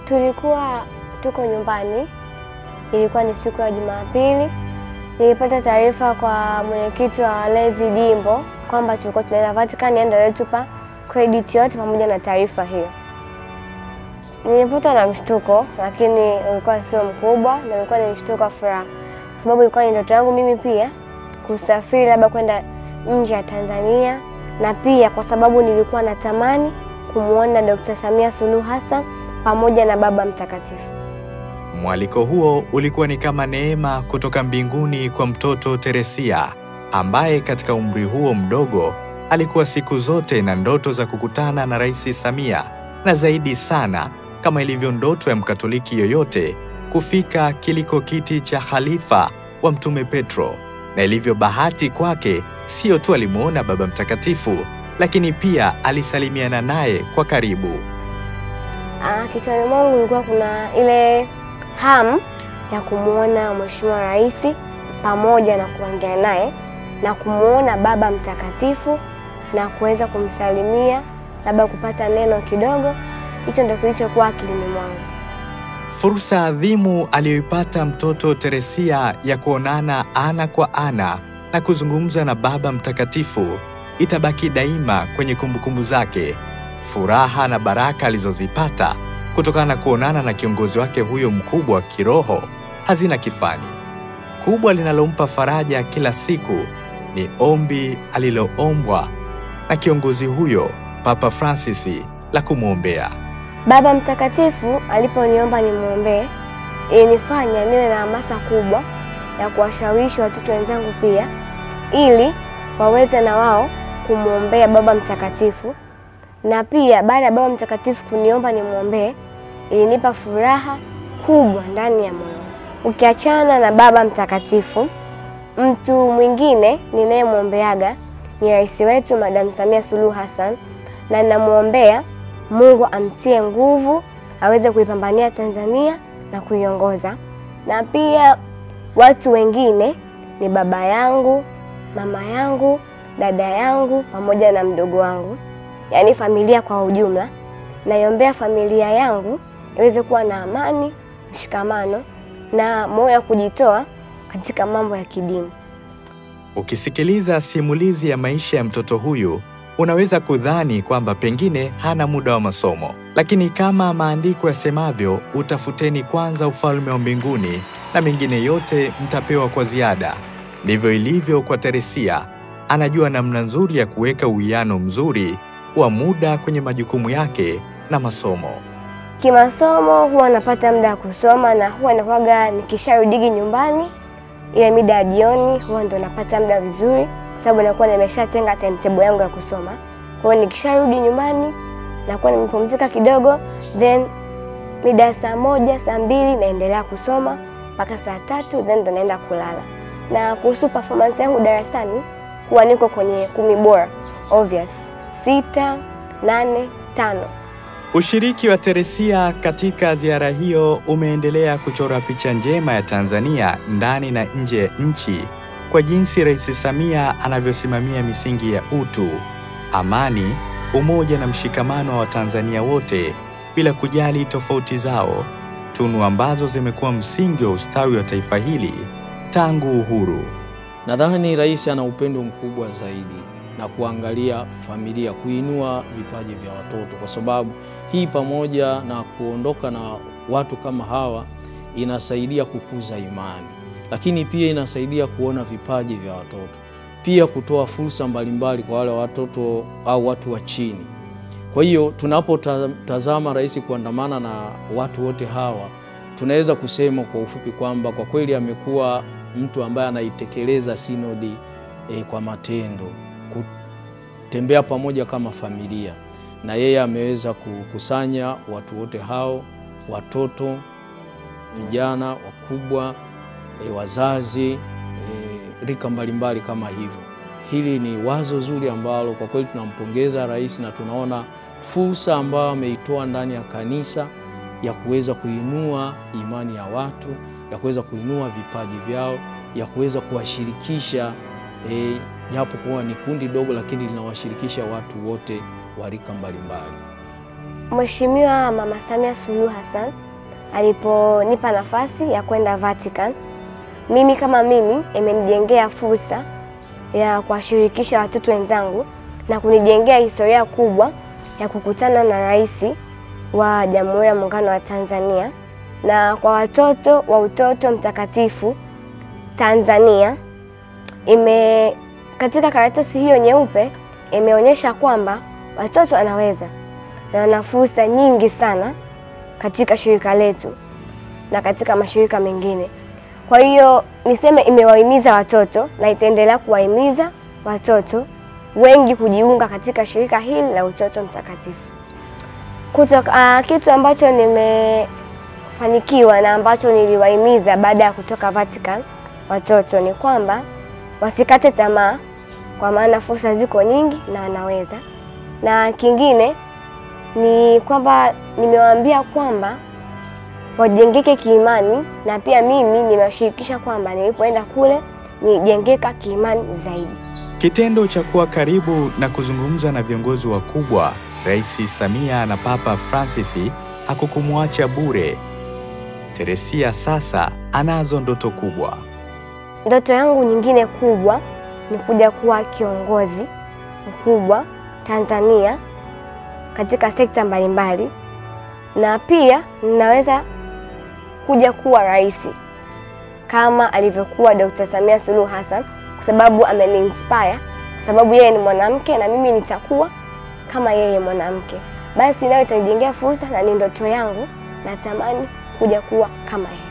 Tulikuwa tuko nyumbani, ilikuwa ni siku ya Jumapili. Nilipata taarifa kwa mwenyekiti wa walezi jimbo kwamba tulikuwa tunaenda Vatican, ndio alitupa credit yote pamoja na taarifa hiyo. Nilipata na mshtuko, lakini ulikuwa sio mkubwa, na ulikuwa ni mshtuko wa furaha. Sababu ilikuwa ni ndoto yangu mimi pia kusafiri labda kwenda nje ya Tanzania, na pia kwa sababu nilikuwa natamani kumuona Dr. Samia Suluhu Hassan pamoja na Baba Mtakatifu. Mwaliko huo ulikuwa ni kama neema kutoka mbinguni kwa mtoto Teresia, ambaye katika umri huo mdogo alikuwa siku zote na ndoto za kukutana na Rais Samia, na zaidi sana kama ilivyo ndoto ya Mkatoliki yoyote kufika kiliko kiti cha khalifa wa Mtume Petro. Na ilivyo bahati kwake, sio tu alimuona Baba Mtakatifu, lakini pia alisalimiana naye kwa karibu. Kichwani mwangu kulikuwa kuna ile hamu ya kumuona Mheshimiwa Rais pamoja na kuongea naye na kumuona Baba Mtakatifu na kuweza kumsalimia, labda kupata neno kidogo. Hicho ndio kilichokuwa akilini mwangu. Fursa adhimu aliyoipata mtoto Teresia ya kuonana ana kwa ana na kuzungumza na Baba Mtakatifu itabaki daima kwenye kumbukumbu zake. Furaha na baraka alizozipata kutokana na kuonana na kiongozi wake huyo mkubwa kiroho hazina kifani. Kubwa linalompa faraja kila siku ni ombi aliloombwa na kiongozi huyo Papa Francis la kumwombea. Baba Mtakatifu aliponiomba nimwombee, ilinifanya niwe na hamasa kubwa ya kuwashawishi watoto wenzangu pia ili waweze na wao kumwombea Baba Mtakatifu. Na pia baada ya Baba Mtakatifu kuniomba nimwombee, ilinipa furaha kubwa ndani ya moyo. Ukiachana na Baba Mtakatifu, mtu mwingine ninayemwombeaga ni Rais wetu Madam Samia Suluhu Hassan, na ninamwombea Mungu amtie nguvu aweze kuipambania Tanzania na kuiongoza. Na pia watu wengine ni baba yangu, mama yangu, dada yangu pamoja na mdogo wangu, yaani familia kwa ujumla. Naiombea familia yangu iweze kuwa na amani, mshikamano na moyo wa kujitoa katika mambo ya kidini. Ukisikiliza simulizi ya maisha ya mtoto huyu, unaweza kudhani kwamba pengine hana muda wa masomo. Lakini kama maandiko yasemavyo, utafuteni kwanza ufalme wa mbinguni na mengine yote mtapewa kwa ziada. Ndivyo ilivyo kwa Teresia. Anajua namna nzuri ya kuweka uwiano mzuri wa muda kwenye majukumu yake na masomo. Kimasomo huwa napata muda wa kusoma, na huwa nakuaga nikisharudi nyumbani ile mida ya jioni, huwa ndo napata muda vizuri kwa sababu nakuwa nimeshatenga timetable yangu ya kusoma. Kwa hiyo nikisharudi nyumbani nakuwa nimepumzika kidogo, then mida saa 1, saa 2 naendelea kusoma mpaka saa 3, then ndo naenda kulala. Na kuhusu performance yangu darasani, huwa niko kwenye 10 bora, obvious 6, 8, 5. Ushiriki wa Teresia katika ziara hiyo umeendelea kuchora picha njema ya Tanzania ndani na nje ya nchi kwa jinsi Rais Samia anavyosimamia misingi ya utu, amani, umoja na mshikamano wa Tanzania wote bila kujali tofauti zao, tunu ambazo zimekuwa msingi wa ustawi wa taifa hili tangu uhuru. Nadhani Rais ana upendo mkubwa zaidi na kuangalia familia, kuinua vipaji vya watoto, kwa sababu hii pamoja na kuondoka na watu kama hawa inasaidia kukuza imani, lakini pia inasaidia kuona vipaji vya watoto, pia kutoa fursa mbalimbali kwa wale watoto au watu wa chini. Kwa hiyo tunapotazama Rais kuandamana na watu wote hawa, tunaweza kusema kwa ufupi kwamba kwa kweli amekuwa mtu ambaye anaitekeleza sinodi kwa matendo, kutembea pamoja kama familia, na yeye ameweza kukusanya watu wote hao, watoto, vijana, wakubwa, wazazi, rika mbalimbali kama hivyo. Hili ni wazo zuri ambalo kwa kweli tunampongeza Rais, na tunaona fursa ambayo ameitoa ndani ya kanisa ya kuweza kuinua imani ya watu, ya kuweza kuinua vipaji vyao, ya kuweza kuwashirikisha, japo kuwa ni kundi dogo lakini linawashirikisha watu wote wa rika mbalimbali. Mheshimiwa Mama Samia Suluhu Hassan aliponipa nafasi ya kwenda Vatican, mimi kama mimi imenijengea fursa ya kuwashirikisha watoto wenzangu na kunijengea historia kubwa ya kukutana na rais wa Jamhuri ya Muungano wa Tanzania. Na kwa watoto wa Utoto Mtakatifu Tanzania, katika karatasi hiyo nyeupe imeonyesha kwamba watoto anaweza na wana fursa nyingi sana katika shirika letu na katika mashirika mengine. Kwa hiyo niseme imewahimiza watoto na itaendelea kuwahimiza watoto wengi kujiunga katika shirika hili la Utoto Mtakatifu. Kitu ambacho nimefanikiwa na ambacho niliwahimiza baada ya kutoka Vatican watoto ni kwamba wasikate tamaa, kwa maana fursa ziko nyingi na wanaweza. Na kingine ni kwamba nimewaambia kwamba wajengeke kiimani, na pia mimi nimewashirikisha kwamba nilipoenda kule nijengeka kiimani zaidi. Kitendo cha kuwa karibu na kuzungumza na viongozi wakubwa, Rais Samia na Papa Francis, hakukumwacha bure. Teresia sasa anazo ndoto kubwa. Ndoto yangu nyingine kubwa ni kuja kuwa kiongozi mkubwa Tanzania katika sekta mbalimbali, na pia ninaweza kuja kuwa rais kama alivyokuwa Dr. Samia Suluhu Hassan, kwa sababu ameni-inspire, kwa sababu yeye ni mwanamke na mimi nitakuwa kama yeye mwanamke. Basi nayo itanijengea fursa na ni ndoto yangu, natamani kuja kuwa kama yeye.